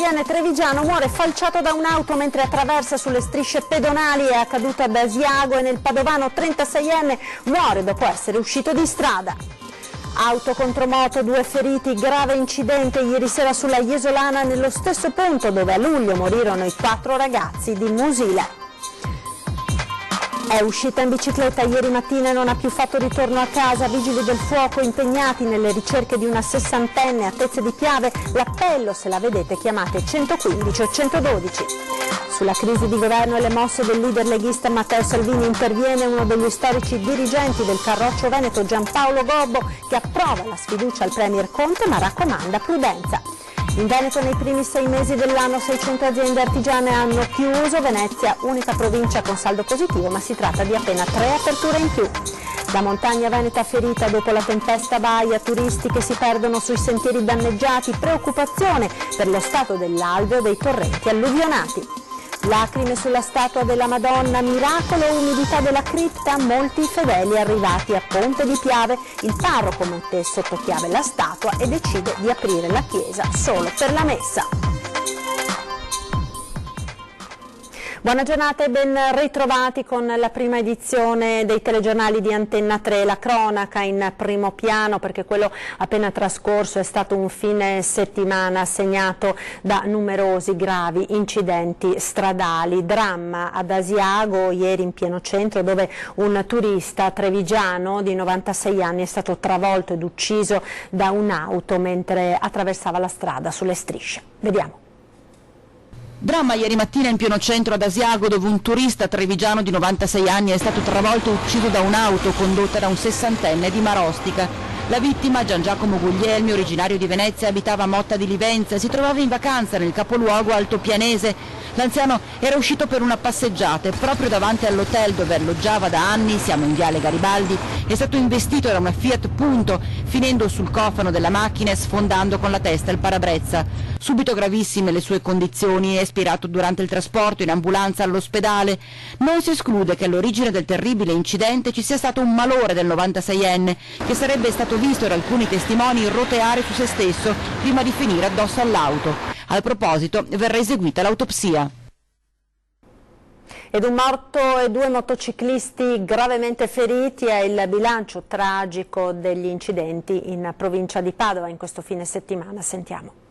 96enne trevigiano muore falciato da un'auto mentre attraversa sulle strisce pedonali. È accaduto ad Asiago, e nel padovano 36enne muore dopo essere uscito di strada. Auto contro moto, 2 feriti, grave incidente ieri sera sulla Iesolana, nello stesso punto dove a luglio morirono i 4 ragazzi di Musile. È uscita in bicicletta ieri mattina e non ha più fatto ritorno a casa. Vigili del fuoco impegnati nelle ricerche di una 60enne a Tezze di Piave. L'appello, se la vedete, chiamate 115 o 112. Sulla crisi di governo e le mosse del leader leghista Matteo Salvini interviene uno degli storici dirigenti del Carroccio Veneto, Giampaolo Gobbo, che approva la sfiducia al premier Conte ma raccomanda prudenza. In Veneto nei primi 6 mesi dell'anno 600 aziende artigiane hanno chiuso. Venezia, unica provincia con saldo positivo, ma si tratta di appena 3 aperture in più. La montagna veneta ferita dopo la tempesta Baia, turisti che si perdono sui sentieri danneggiati, preoccupazione per lo stato dell'alveo dei torrenti alluvionati. Lacrime sulla statua della Madonna, miracolo, umidità della cripta, molti fedeli arrivati a Ponte di Piave. Il parroco mette sotto chiave la statua e decide di aprire la chiesa solo per la messa. Buona giornata e ben ritrovati con la prima edizione dei telegiornali di Antenna 3, la cronaca in primo piano, perché quello appena trascorso è stato un fine settimana segnato da numerosi gravi incidenti stradali. Dramma ad Asiago ieri in pieno centro, dove un turista trevigiano di 96 anni è stato travolto ed ucciso da un'auto mentre attraversava la strada sulle strisce. Vediamo. Dramma ieri mattina in pieno centro ad Asiago, dove un turista trevigiano di 96 anni è stato travolto e ucciso da un'auto condotta da un 60enne di Marostica. La vittima, Gian Giacomo Guglielmi, originario di Venezia, abitava a Motta di Livenza e si trovava in vacanza nel capoluogo altopianese. L'anziano era uscito per una passeggiata e proprio davanti all'hotel dove alloggiava da anni, siamo in viale Garibaldi, è stato investito da una Fiat Punto, finendo sul cofano della macchina e sfondando con la testa il parabrezza. Subito gravissime le sue condizioni, è espirato durante il trasporto in ambulanza all'ospedale. Non si esclude che all'origine del terribile incidente ci sia stato un malore del 96enne, che sarebbe stato visto da alcuni testimoni roteare su se stesso prima di finire addosso all'auto. A proposito, verrà eseguita l'autopsia. Ed un morto e 2 motociclisti gravemente feriti è il bilancio tragico degli incidenti in provincia di Padova in questo fine settimana. Sentiamo.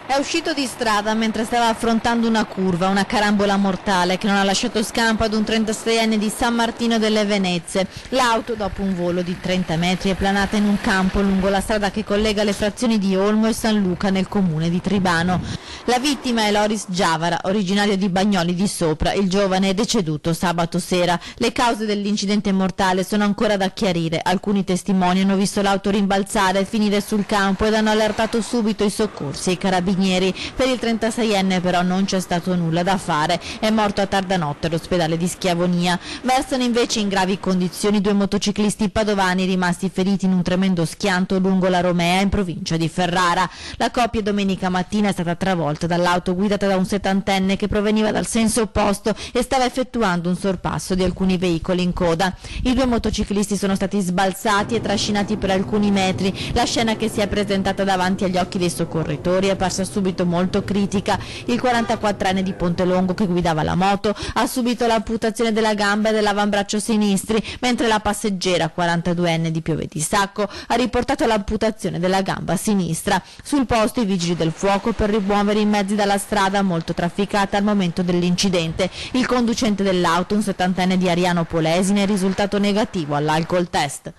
È uscito di strada mentre stava affrontando una curva, una carambola mortale che non ha lasciato scampo ad un 36enne di San Martino delle Venezie. L'auto, dopo un volo di 30 metri, è planata in un campo lungo la strada che collega le frazioni di Olmo e San Luca nel comune di Tribano. La vittima è Loris Giavara, originario di Bagnoli di Sopra. Il giovane è deceduto sabato sera. Le cause dell'incidente mortale sono ancora da chiarire. Alcuni testimoni hanno visto l'auto rimbalzare e finire sul campo ed hanno allertato subito i soccorsi e i carabinieri. Per il 36enne però non c'è stato nulla da fare, è morto a tarda notte all'ospedale di Schiavonia. Versano invece in gravi condizioni 2 motociclisti padovani rimasti feriti in un tremendo schianto lungo la Romea in provincia di Ferrara. La coppia domenica mattina è stata travolta dall'auto guidata da un 70enne che proveniva dal senso opposto e stava effettuando un sorpasso di alcuni veicoli in coda. I 2 motociclisti sono stati sbalzati e trascinati per alcuni metri. La scena che si è presentata davanti agli occhi dei soccorritori è parsa subito molto critica. Il 44enne di Pontelongo che guidava la moto ha subito l'amputazione della gamba e dell'avambraccio sinistri, mentre la passeggera 42enne di Piove di Sacco ha riportato l'amputazione della gamba sinistra. Sul posto i vigili del fuoco per rimuovere i mezzi dalla strada molto trafficata al momento dell'incidente. Il conducente dell'auto, un 70enne di Ariano Polesine, è risultato negativo all'alcol test.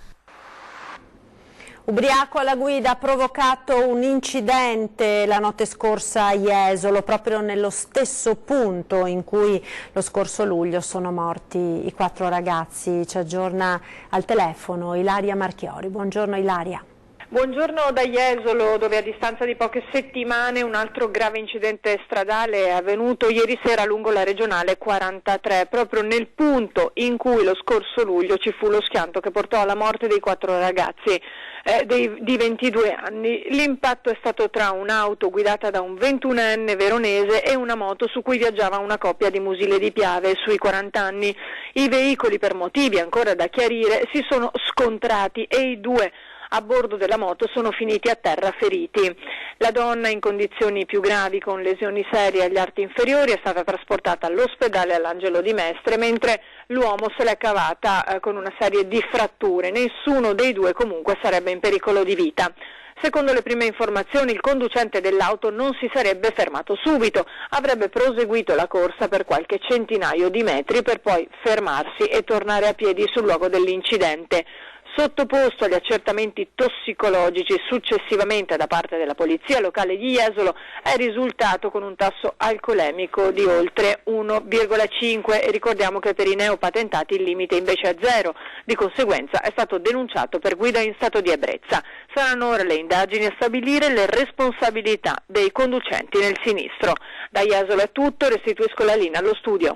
Ubriaco alla guida ha provocato un incidente la notte scorsa a Jesolo, proprio nello stesso punto in cui lo scorso luglio sono morti i 4 ragazzi. Ci aggiorna al telefono Ilaria Marchiori. Buongiorno Ilaria. Buongiorno da Jesolo, dove a distanza di poche settimane un altro grave incidente stradale è avvenuto ieri sera lungo la regionale 43, proprio nel punto in cui lo scorso luglio ci fu lo schianto che portò alla morte dei 4 ragazzi di 22 anni. L'impatto è stato tra un'auto guidata da un 21enne veronese e una moto su cui viaggiava una coppia di Musile di Piave sui 40 anni. I veicoli, per motivi ancora da chiarire, si sono scontrati e i 2 a bordo della moto sono finiti a terra feriti. La donna, in condizioni più gravi con lesioni serie agli arti inferiori, è stata trasportata all'ospedale all'Angelo di Mestre, mentre l'uomo se l'è cavata con una serie di fratture. Nessuno dei due comunque sarebbe in pericolo di vita. Secondo le prime informazioni, il conducente dell'auto non si sarebbe fermato subito, avrebbe proseguito la corsa per qualche centinaio di metri per poi fermarsi e tornare a piedi sul luogo dell'incidente. Sottoposto agli accertamenti tossicologici successivamente da parte della polizia locale di Jesolo, è risultato con un tasso alcolemico di oltre 1,5 e ricordiamo che per i neopatentati il limite invece è 0, di conseguenza è stato denunciato per guida in stato di ebbrezza. Saranno ora le indagini a stabilire le responsabilità dei conducenti nel sinistro. Da Jesolo è tutto, restituisco la linea allo studio.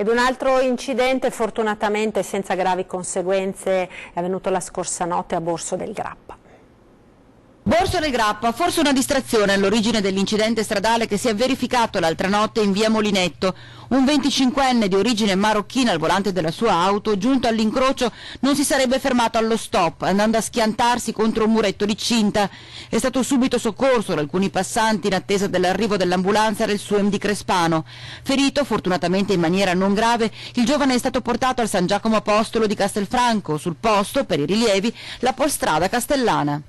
Ed un altro incidente, fortunatamente senza gravi conseguenze, è avvenuto la scorsa notte a Borso del Grappa. Borso del Grappa, forse una distrazione all'origine dell'incidente stradale che si è verificato l'altra notte in via Molinetto. Un 25enne di origine marocchina al volante della sua auto, giunto all'incrocio, non si sarebbe fermato allo stop, andando a schiantarsi contro un muretto di cinta. È stato subito soccorso da alcuni passanti in attesa dell'arrivo dell'ambulanza del SUEM di Crespano. Ferito, fortunatamente in maniera non grave, il giovane è stato portato al San Giacomo Apostolo di Castelfranco. Sul posto, per i rilievi, la Polstrada Castellana.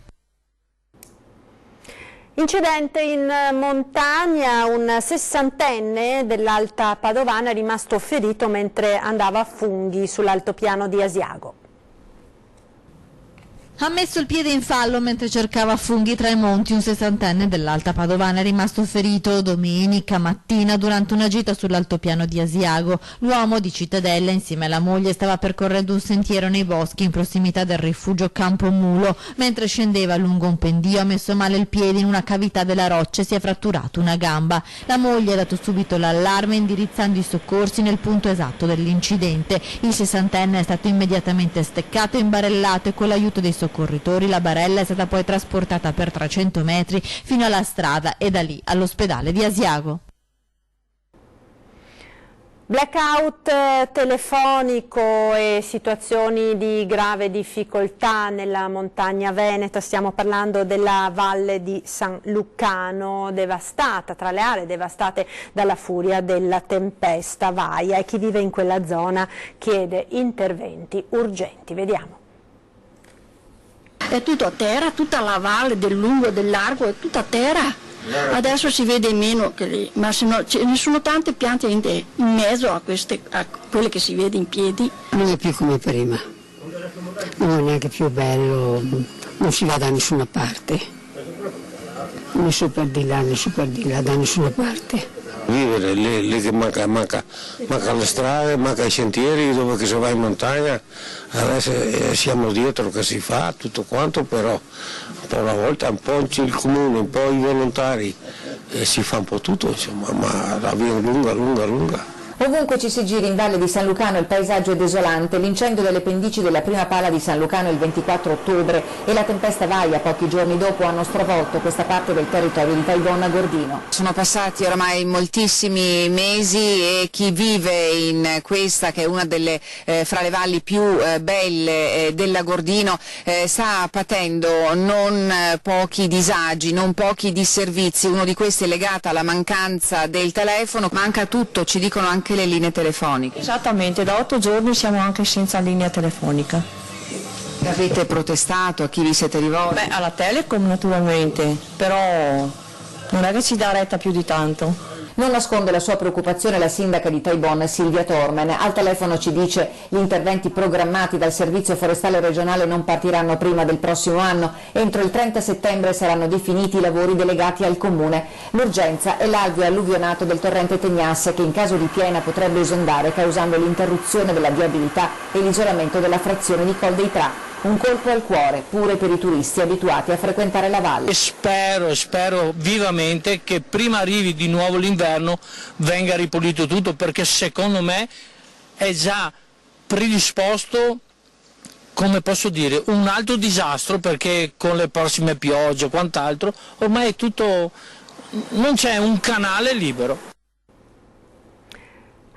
Incidente in montagna, un 60enne dell'Alta Padovana è rimasto ferito mentre andava a funghi sull'altopiano di Asiago. Ha messo il piede in fallo mentre cercava funghi tra i monti. Un 60enne dell'Alta Padovana è rimasto ferito domenica mattina durante una gita sull'altopiano di Asiago. L'uomo di Cittadella insieme alla moglie stava percorrendo un sentiero nei boschi in prossimità del rifugio Campomulo. Mentre scendeva lungo un pendio ha messo male il piede in una cavità della roccia e si è fratturato una gamba. La moglie ha dato subito l'allarme indirizzando i soccorsi nel punto esatto dell'incidente. Il 60enne è stato immediatamente steccato e imbarellato e con l'aiuto dei soccorritori la barella è stata poi trasportata per 300 metri fino alla strada e da lì all'ospedale di Asiago. Blackout telefonico e situazioni di grave difficoltà nella montagna veneta. Stiamo parlando della valle di San Lucano, devastata, tra le aree devastate dalla furia della tempesta Vaia, e chi vive in quella zona chiede interventi urgenti. Vediamo. È tutto a terra, tutta la valle del lungo e del largo è tutta a terra. Adesso si vede meno che lì, ma ce ne sono tante piante in mezzo a quelle che si vede in piedi. Non è più come prima, non è neanche più bello, non si va da nessuna parte, né su per di là né su per di là, da nessuna parte. Vivere lì che manca le strade, manca i sentieri dove che si va in montagna, adesso siamo dietro che si fa tutto quanto, però un po' alla volta, un po' il comune, un po' i volontari, si fa un po' tutto, insomma, ma la via è lunga. Ovunque ci si giri in Valle di San Lucano il paesaggio è desolante. L'incendio delle pendici della prima pala di San Lucano il 24 ottobre e la tempesta Vaia pochi giorni dopo hanno stravolto questa parte del territorio di Taibon a Gordino. Sono passati oramai moltissimi mesi e chi vive in questa, che è una delle fra le valli più belle della Gordino, sta patendo non pochi disagi, non pochi disservizi. Uno di questi è legato alla mancanza del telefono, manca tutto, ci dicono anche le linee telefoniche. Esattamente, da 8 giorni siamo anche senza linea telefonica. Avete protestato? A chi vi siete rivolti? Alla Telecom naturalmente, però non è che ci dà retta più di tanto. Non nasconde la sua preoccupazione la sindaca di Taibon, Silvia Tormen. Al telefono ci dice: gli interventi programmati dal Servizio Forestale Regionale non partiranno prima del prossimo anno. Entro il 30 settembre saranno definiti i lavori delegati al Comune. L'urgenza è l'alveo alluvionato del torrente Tegnasse, che in caso di piena potrebbe esondare, causando l'interruzione della viabilità e l'isolamento della frazione di Col dei Tra. Un colpo al cuore, pure per i turisti abituati a frequentare la valle. Spero vivamente che prima arrivi di nuovo l'inverno venga ripulito tutto, perché secondo me è già predisposto, come posso dire, un altro disastro, perché con le prossime piogge e quant'altro ormai è tutto, non c'è un canale libero.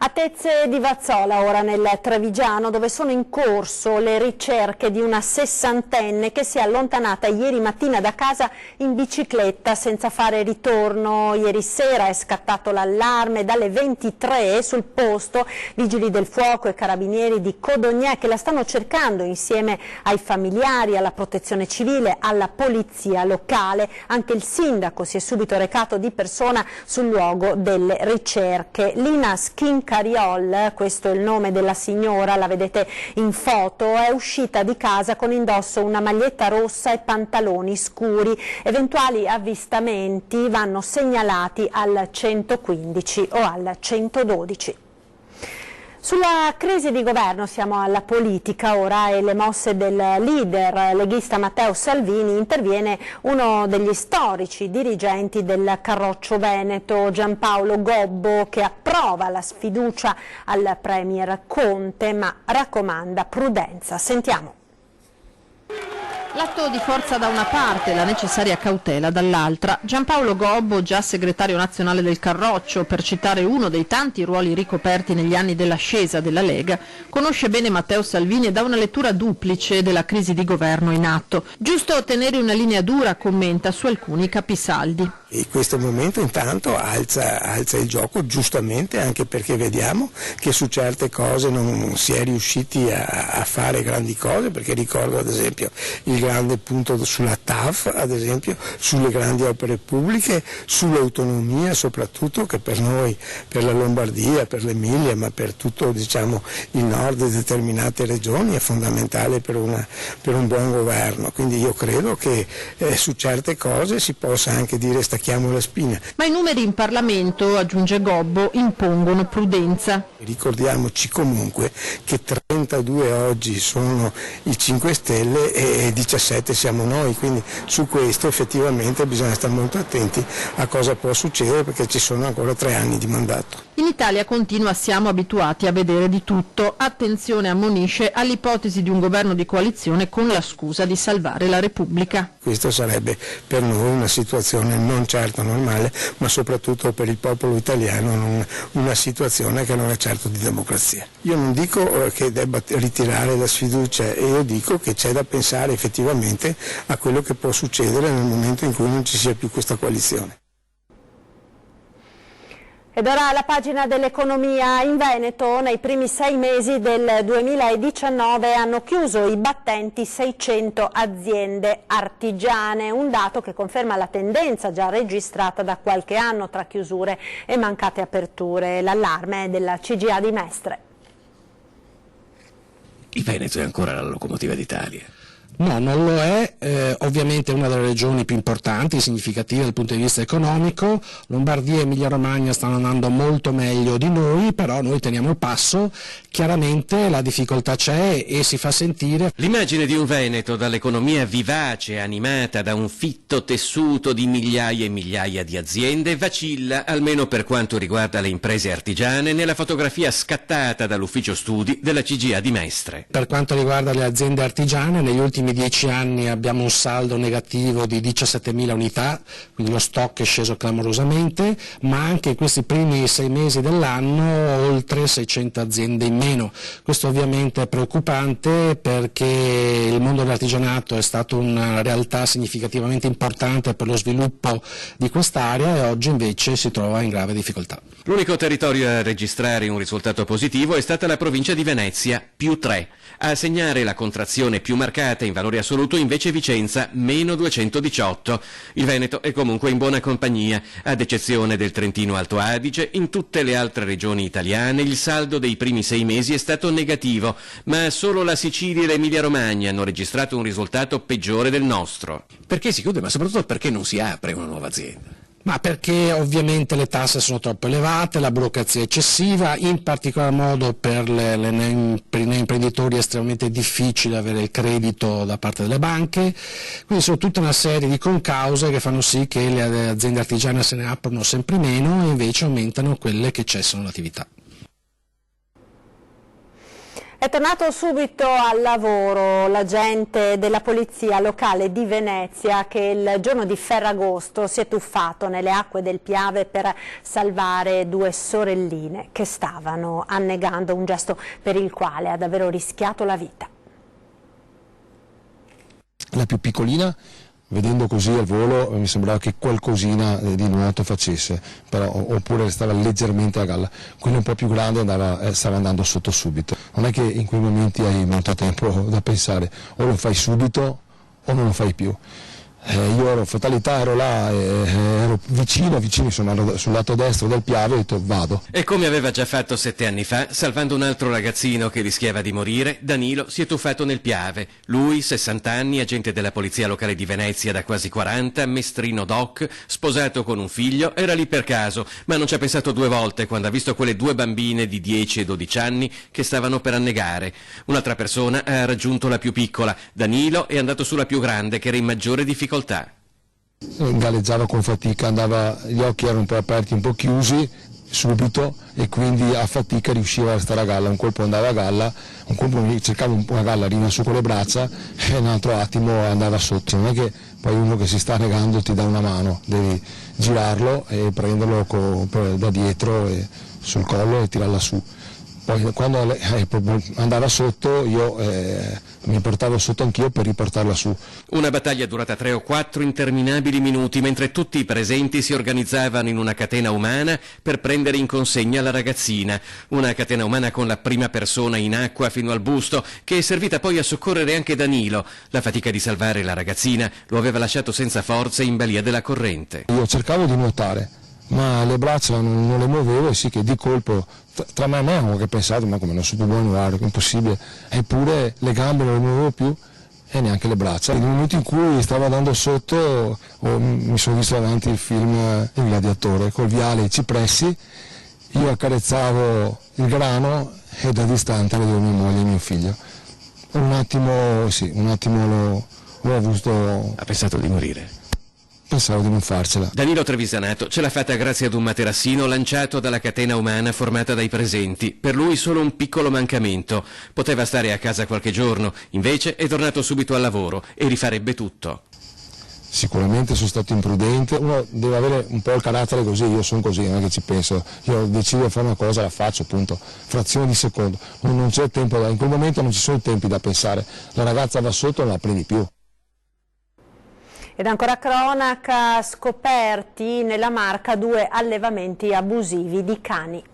A Tezze di Vazzola, ora nel Trevigiano, dove sono in corso le ricerche di una sessantenne che si è allontanata ieri mattina da casa in bicicletta senza fare ritorno. Ieri sera è scattato l'allarme, dalle 23 sul posto vigili del fuoco e carabinieri di Codognè che la stanno cercando insieme ai familiari, alla protezione civile, alla polizia locale. Anche il sindaco si è subito recato di persona sul luogo delle ricerche. Lina Schincariol, questo è il nome della signora, la vedete in foto, è uscita di casa con indosso una maglietta rossa e pantaloni scuri. Eventuali avvistamenti vanno segnalati al 115 o al 112. Sulla crisi di governo siamo alla politica ora e le mosse del leader leghista Matteo Salvini. Interviene uno degli storici dirigenti del Carroccio Veneto, Giampaolo Gobbo, che approva la sfiducia al premier Conte ma raccomanda prudenza. Sentiamo. L'atto di forza da una parte, la necessaria cautela dall'altra. Giampaolo Gobbo, già segretario nazionale del Carroccio, per citare uno dei tanti ruoli ricoperti negli anni dell'ascesa della Lega, conosce bene Matteo Salvini e dà una lettura duplice della crisi di governo in atto. Giusto tenere una linea dura, commenta, su alcuni capisaldi. In questo momento intanto alza il gioco, giustamente, anche perché vediamo che su certe cose non si è riusciti a fare grandi cose, perché ricordo ad esempio il grande punto sulla TAF, ad esempio, sulle grandi opere pubbliche, sull'autonomia soprattutto, che per noi, per la Lombardia, per l'Emilia, ma per tutto il nord di determinate regioni è fondamentale per un buon governo. Quindi io credo che su certe cose si possa anche dire stacchiamo la spina. Ma i numeri in Parlamento, aggiunge Gobbo, impongono prudenza. Ricordiamoci comunque che 32 oggi sono i 5 Stelle e 17 siamo noi, quindi su questo effettivamente bisogna stare molto attenti a cosa può succedere, perché ci sono ancora 3 anni di mandato. In Italia continua, siamo abituati a vedere di tutto. Attenzione, ammonisce, all'ipotesi di un governo di coalizione con la scusa di salvare la Repubblica. Questo sarebbe per noi una situazione non certo normale, ma soprattutto per il popolo italiano una situazione che non è certo di democrazia. Io non dico che debba ritirare la sfiducia, io dico che c'è da pensare effettivamente a quello che può succedere nel momento in cui non ci sia più questa coalizione. Ed ora la pagina dell'economia. In Veneto nei primi 6 mesi del 2019 hanno chiuso i battenti 600 aziende artigiane, un dato che conferma la tendenza già registrata da qualche anno tra chiusure e mancate aperture. L'allarme è della CGA di Mestre. Il Veneto è ancora la locomotiva d'Italia. No, non lo è, ovviamente è una delle regioni più importanti, significative dal punto di vista economico. Lombardia e Emilia Romagna stanno andando molto meglio di noi, però noi teniamo il passo, chiaramente la difficoltà c'è e si fa sentire. L'immagine di un Veneto dall'economia vivace, animata da un fitto tessuto di migliaia e migliaia di aziende, vacilla, almeno per quanto riguarda le imprese artigiane, nella fotografia scattata dall'ufficio studi della CGA di Mestre. Per quanto riguarda le aziende artigiane, negli ultimi 10 anni abbiamo un saldo negativo di 17.000 unità, quindi lo stock è sceso clamorosamente, ma anche in questi primi 6 mesi dell'anno oltre 600 aziende in meno. Questo ovviamente è preoccupante perché il mondo dell'artigianato è stato una realtà significativamente importante per lo sviluppo di quest'area e oggi invece si trova in grave difficoltà. L'unico territorio a registrare un risultato positivo è stata la provincia di Venezia, +3. A segnare la contrazione più marcata in valore assoluto invece Vicenza, -218. Il Veneto è comunque in buona compagnia, ad eccezione del Trentino Alto Adige. In tutte le altre regioni italiane il saldo dei primi 6 mesi è stato negativo, ma solo la Sicilia e l'Emilia Romagna hanno registrato un risultato peggiore del nostro. Perché si chiude, ma soprattutto perché non si apre una nuova azienda? Ma perché ovviamente le tasse sono troppo elevate, la burocrazia è eccessiva, in particolar modo per i imprenditori è estremamente difficile avere il credito da parte delle banche, quindi sono tutta una serie di concause che fanno sì che le aziende artigiane se ne aprono sempre meno e invece aumentano quelle che cessano l'attività. È tornato subito al lavoro l'agente della polizia locale di Venezia che il giorno di Ferragosto si è tuffato nelle acque del Piave per salvare 2 sorelline che stavano annegando, un gesto per il quale ha davvero rischiato la vita. La più piccolina, vedendo così al volo, mi sembrava che qualcosina di nuoto facesse, però, oppure stava leggermente a galla. Quello un po' più grande stava andando sotto subito. Non è che in quei momenti hai molto tempo da pensare, o lo fai subito o non lo fai più. Io ero fatalità, ero là, ero vicino, sono sul lato destro del Piave e ho detto vado. E come aveva già fatto 7 anni fa, salvando un altro ragazzino che rischiava di morire, Danilo si è tuffato nel Piave. Lui, 60 anni, agente della polizia locale di Venezia da quasi 40, mestrino doc, sposato con un figlio, era lì per caso, ma non ci ha pensato 2 volte quando ha visto quelle 2 bambine di 10 e 12 anni che stavano per annegare. Un'altra persona ha raggiunto la più piccola, Danilo è andato sulla più grande che era in maggiore difficoltà. Galleggiava con fatica, gli occhi erano un po' aperti, un po' chiusi subito e quindi a fatica riusciva a stare a galla. Un colpo andava a galla, un colpo cercava una galla, arriva su con le braccia e un altro attimo andava sotto. Non è che poi uno che si sta annegando ti dà una mano, devi girarlo e prenderlo da dietro sul collo e tirarla su. Poi quando andava sotto io mi portavo sotto anch'io per riportarla su. Una battaglia durata 3 o 4 interminabili minuti mentre tutti i presenti si organizzavano in una catena umana per prendere in consegna la ragazzina. Una catena umana con la prima persona in acqua fino al busto che è servita poi a soccorrere anche Danilo. La fatica di salvare la ragazzina lo aveva lasciato senza forze in balia della corrente. Io cercavo di nuotare, ma le braccia non le muovevo e sì che di colpo tra me e me avevo pensato, ma come non so più buono nuotare, è impossibile, eppure le gambe non le muovevo più e neanche le braccia. Nel momento in cui stavo andando sotto mi sono visto davanti il film Il Gladiatore, col viale e i cipressi, io accarezzavo il grano e da distante vedevo mia moglie e mio figlio. Un attimo l'ho avuto. Ha pensato di morire? Pensavo di non farcela. Danilo Trevisanato ce l'ha fatta grazie ad un materassino lanciato dalla catena umana formata dai presenti. Per lui solo un piccolo mancamento. Poteva stare a casa qualche giorno, invece è tornato subito al lavoro e rifarebbe tutto. Sicuramente sono stato imprudente, uno deve avere un po' il carattere così, io sono così, non è che ci penso, io decido di fare una cosa, la faccio, appunto, frazione di secondo, non c'è tempo, in quel momento non ci sono tempi da pensare, la ragazza va sotto e non la prendi più. Ed ancora cronaca, scoperti nella Marca 2 allevamenti abusivi di cani.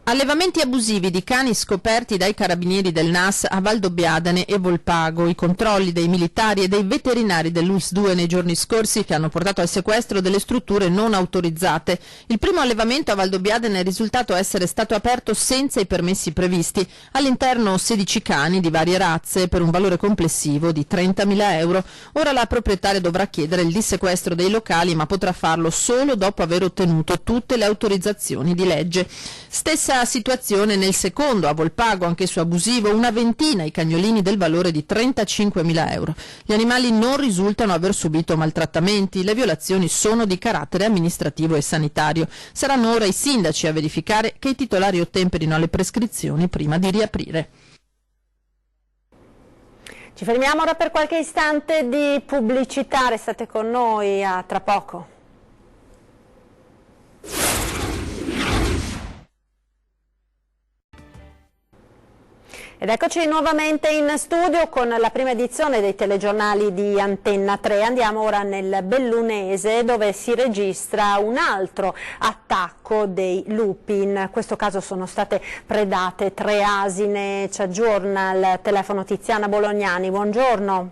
Allevamenti abusivi di cani scoperti dai carabinieri del NAS a Valdobbiadene e Volpago. I controlli dei militari e dei veterinari dell'UIS 2 nei giorni scorsi che hanno portato al sequestro delle strutture non autorizzate. Il primo allevamento a Valdobbiadene è risultato essere stato aperto senza i permessi previsti. All'interno 16 cani di varie razze per un valore complessivo di 30.000 euro. Ora la proprietaria dovrà chiedere il dissequestro dei locali, ma potrà farlo solo dopo aver ottenuto tutte le autorizzazioni di legge. Stessa situazione nel secondo, a Volpago, anch'esso abusivo, una ventina i cagnolini del valore di 35.000 euro. Gli animali non risultano aver subito maltrattamenti, le violazioni sono di carattere amministrativo e sanitario. Saranno ora i sindaci a verificare che i titolari ottemperino alle prescrizioni prima di riaprire. Ci fermiamo ora per qualche istante di pubblicità, restate con noi, a tra poco. Ed eccoci nuovamente in studio con la prima edizione dei telegiornali di Antenna 3. Andiamo ora nel Bellunese dove si registra un altro attacco dei lupi. In questo caso sono state predate 3 asine. Ci aggiorna al telefono Tiziana Bolognani. Buongiorno.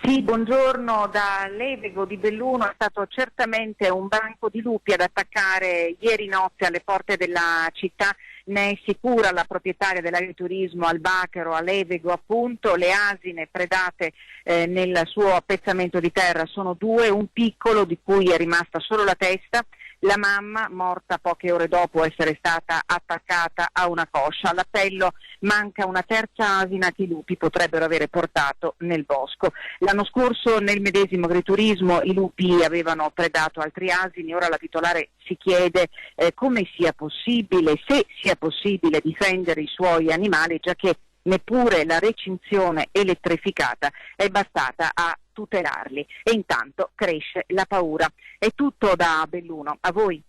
Sì, buongiorno. Da Levego di Belluno è stato certamente un branco di lupi ad attaccare ieri notte alle porte della città. Ne è sicura la proprietaria dell'agriturismo Albachero a Levego, appunto. Le asine predate nel suo appezzamento di terra sono 2, un piccolo di cui è rimasta solo la testa, la mamma morta poche ore dopo essere stata attaccata a una coscia. All'appello manca una terza asina che i lupi potrebbero avere portato nel bosco. L'anno scorso nel medesimo agriturismo i lupi avevano predato altri asini, ora la titolare si chiede come sia possibile, se sia possibile difendere i suoi animali, già che neppure la recinzione elettrificata è bastata a tutelarli e intanto cresce la paura. È tutto da Belluno, a voi.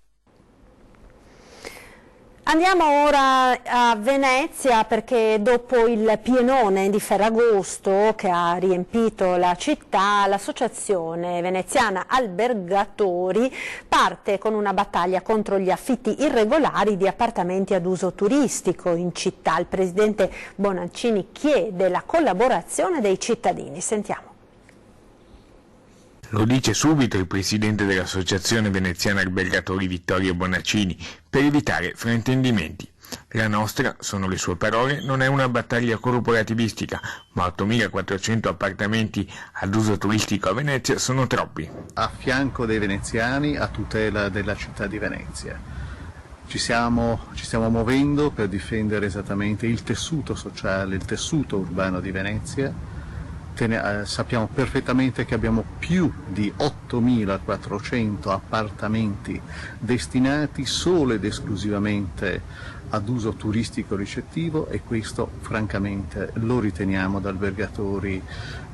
Andiamo ora a Venezia perché dopo il pienone di Ferragosto che ha riempito la città, l'associazione veneziana Albergatori parte con una battaglia contro gli affitti irregolari di appartamenti ad uso turistico in città. Il presidente Bonaccini chiede la collaborazione dei cittadini. Sentiamo. Lo dice subito il presidente dell'Associazione Veneziana Albergatori Vittorio Bonaccini, per evitare fraintendimenti. La nostra, sono le sue parole, non è una battaglia corporativistica, ma 8.400 appartamenti ad uso turistico a Venezia sono troppi. A fianco dei veneziani, a tutela della città di Venezia. Ci stiamo muovendo per difendere esattamente il tessuto sociale, il tessuto urbano di Venezia. Sappiamo perfettamente che abbiamo più di 8.400 appartamenti destinati solo ed esclusivamente ad uso turistico ricettivo e questo francamente lo riteniamo da albergatori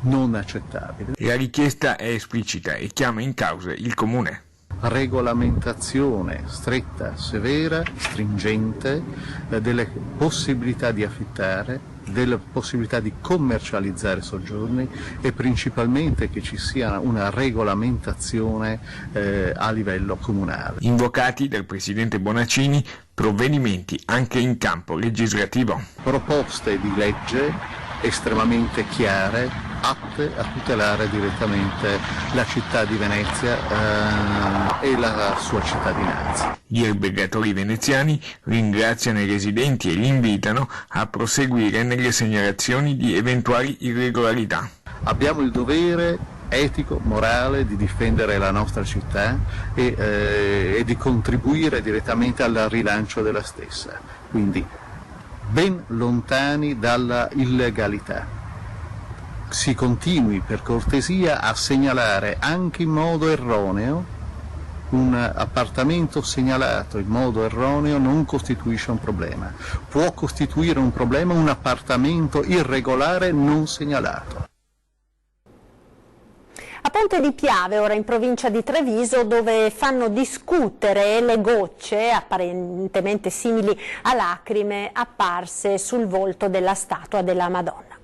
non accettabile. La richiesta è esplicita e chiama in causa il Comune. Regolamentazione stretta, severa, stringente delle possibilità di affittare, della possibilità di commercializzare soggiorni e principalmente che ci sia una regolamentazione a livello comunale. Invocati dal presidente Bonaccini provvedimenti anche in campo legislativo. Proposte di legge estremamente chiare, atte a tutelare direttamente la città di Venezia e la sua cittadinanza. Gli albergatori veneziani ringraziano i residenti e li invitano a proseguire nelle segnalazioni di eventuali irregolarità. Abbiamo il dovere etico, morale di difendere la nostra città e di contribuire direttamente al rilancio della stessa, quindi ben lontani dalla illegalità. Si continui per cortesia a segnalare anche in modo erroneo. Un appartamento segnalato in modo erroneo non costituisce un problema. Può costituire un problema un appartamento irregolare non segnalato. A Ponte di Piave, ora in provincia di Treviso, dove fanno discutere le gocce apparentemente simili a lacrime apparse sul volto della statua della Madonna.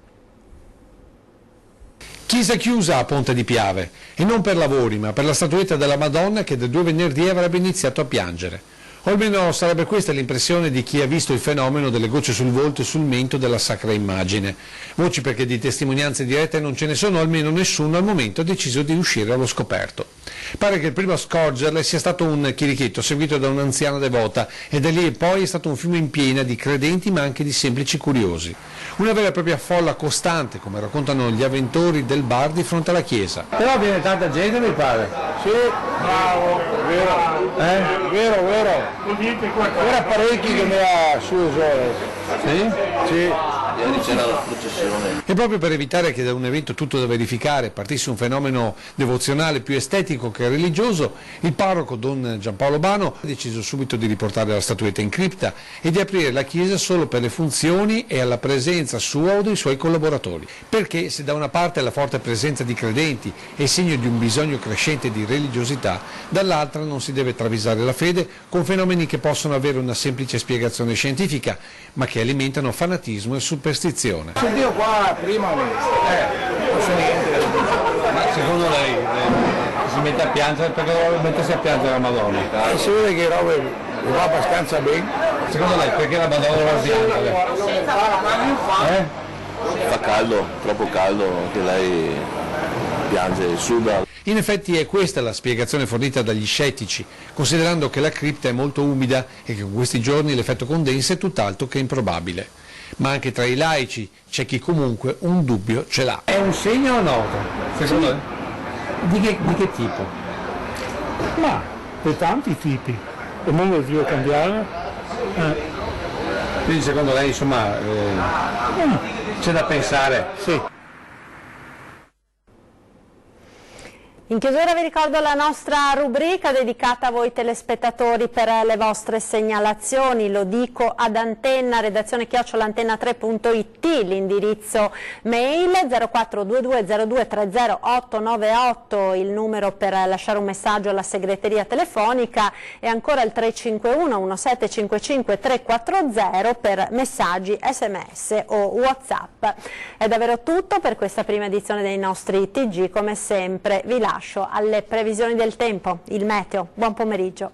Chiesa chiusa a Ponte di Piave, e non per lavori, ma per la statuetta della Madonna che da 2 venerdì avrebbe iniziato a piangere. O almeno sarebbe questa l'impressione di chi ha visto il fenomeno delle gocce sul volto e sul mento della sacra immagine. Voci perché di testimonianze dirette non ce ne sono, almeno nessuno al momento ha deciso di uscire allo scoperto. Pare che il primo a scorgerle sia stato un chirichetto seguito da un'anziana devota e da lì e poi è stato un fiume in piena di credenti ma anche di semplici curiosi. Una vera e propria folla costante, come raccontano gli avventori del bar di fronte alla chiesa. Però viene tanta gente, mi pare. Sì, bravo, vero. Vero. Era parecchi che mi ha su e giù. Sì? Sì. Ieri c'era la processione. E proprio per evitare che da un evento tutto da verificare partisse un fenomeno devozionale più estetico che religioso, il parroco Don Giampaolo Bano ha deciso subito di riportare la statuetta in cripta e di aprire la chiesa solo per le funzioni e alla presenza sua o dei suoi collaboratori. Perché se da una parte la forte presenza di credenti è segno di un bisogno crescente di religiosità, dall'altra non si deve travisare la fede con fenomeni che possono avere una semplice spiegazione scientifica, ma che alimentano fanatismo e superstizione. Sentivo qua prima, non so niente. Ma secondo lei si mette a piangere, perché dovrebbe mettersi a piangere la Madonna? Si vede che roba va abbastanza bene. Secondo lei perché la Madonna dovrebbe piangere? Fa caldo, troppo caldo, che lei piange, suda. In effetti è questa la spiegazione fornita dagli scettici, considerando che la cripta è molto umida e che in questi giorni l'effetto condensa è tutt'altro che improbabile. Ma anche tra i laici c'è chi comunque un dubbio ce l'ha. È un segno o nota? Secondo lei? Di che tipo? Ma di tanti tipi. Il mondo deve cambiare. Quindi secondo lei insomma c'è da pensare? Sì. In chiusura vi ricordo la nostra rubrica dedicata a voi telespettatori per le vostre segnalazioni. Lo dico ad Antenna, redazione @antenna3.it, l'indirizzo mail 0422023098, il numero per lasciare un messaggio alla segreteria telefonica, e ancora il 351 1755 340 per messaggi, sms o whatsapp. È davvero tutto per questa prima edizione dei nostri TG. Come sempre vi lascio alle previsioni del tempo, il meteo. Buon pomeriggio.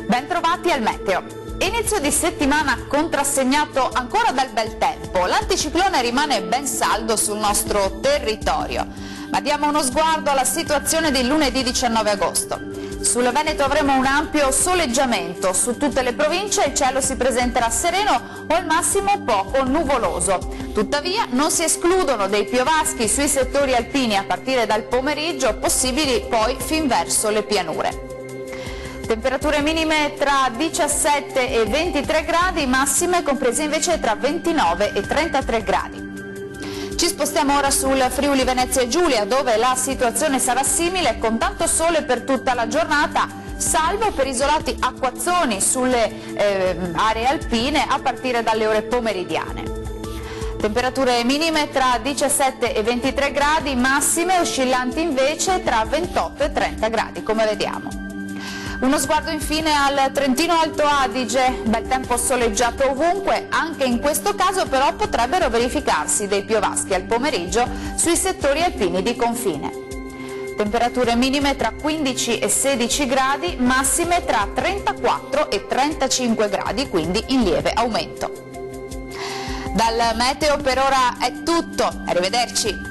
Bentrovati al meteo. Inizio di settimana contrassegnato ancora dal bel tempo. L'anticiclone rimane ben saldo sul nostro territorio. Ma diamo uno sguardo alla situazione di lunedì 19 agosto. Sul Veneto avremo un ampio soleggiamento, su tutte le province il cielo si presenterà sereno o al massimo poco nuvoloso. Tuttavia non si escludono dei piovaschi sui settori alpini a partire dal pomeriggio, possibili poi fin verso le pianure. Temperature minime tra 17 e 23 gradi, massime comprese invece tra 29 e 33 gradi. Ci spostiamo ora sul Friuli Venezia Giulia, dove la situazione sarà simile, con tanto sole per tutta la giornata, salvo per isolati acquazzoni sulle aree alpine a partire dalle ore pomeridiane. Temperature minime tra 17 e 23 gradi, massime oscillanti invece tra 28 e 30 gradi, come vediamo. Uno sguardo infine al Trentino Alto Adige, bel tempo soleggiato ovunque, anche in questo caso però potrebbero verificarsi dei piovaschi al pomeriggio sui settori alpini di confine. Temperature minime tra 15 e 16 gradi, massime tra 34 e 35 gradi, quindi in lieve aumento. Dal meteo per ora è tutto, arrivederci.